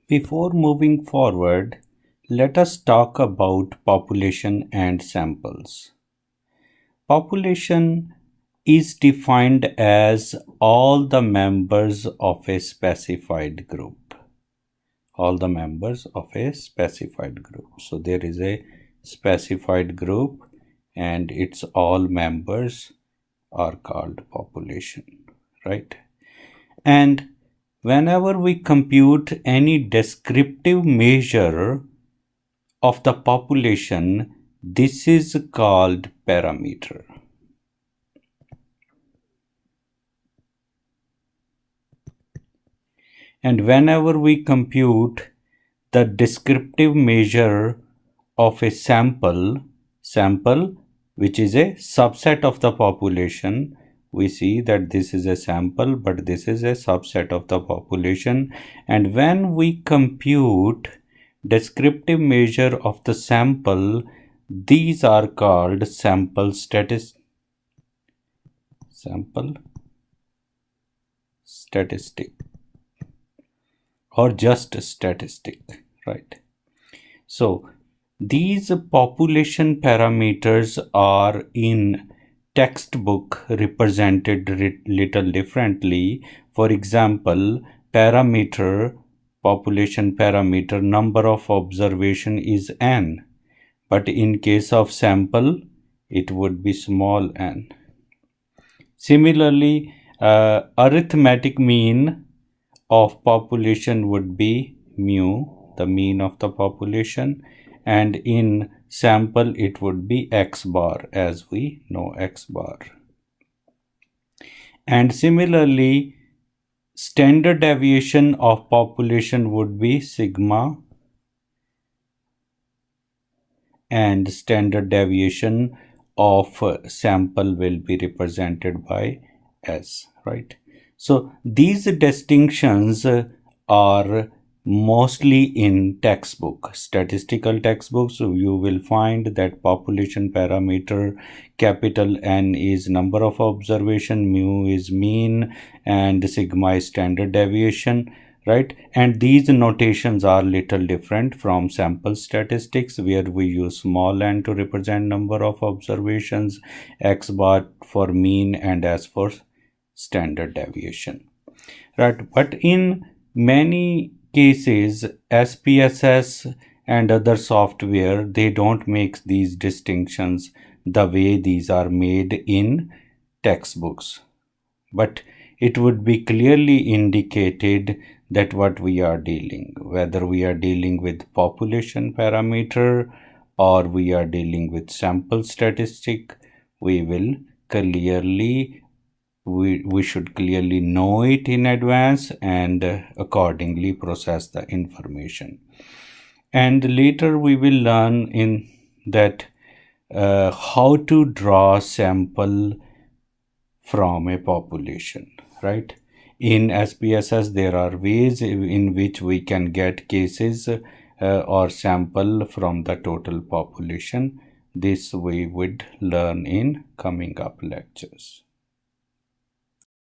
Before moving forward, let us talk about population and samples. Population is defined as all the members of a specified group. All the members of a specified group. So there is a specified group and its all members are called population, right? And whenever we compute any descriptive measure of the population, this is called parameter. And whenever we compute the descriptive measure of a sample which is a subset of the population, we see that this is a sample, but this is a subset of the population. And when we compute descriptive measure of the sample, these are called sample statistic, or just statistic, right? So these population parameters are in textbook represented little differently. For example, population parameter, number of observation is n, but in case of sample, it would be small n. Similarly, arithmetic mean of population would be mu, the mean of the population, and in sample it would be x bar, as we know x bar. And similarly, standard deviation of population would be sigma, and standard deviation of sample will be represented by s, right? So these distinctions are mostly in textbook, statistical textbooks. So you will find that population parameter, capital N is number of observation, mu is mean, and sigma is standard deviation, right? And these notations are little different from sample statistics, where we use small n to represent number of observations, x bar for mean, and s for standard deviation, right? But in many cases, SPSS and other software, they don't make these distinctions the way these are made in textbooks, but it would be clearly indicated that what we are dealing, whether we are dealing with population parameter or we are dealing with sample statistic, we will clearly we should clearly know it in advance and accordingly process the information. And later we will learn in that how to draw sample from a population, right? In SPSS there are ways in which we can get cases or sample from the total population. This we would learn in coming up lectures.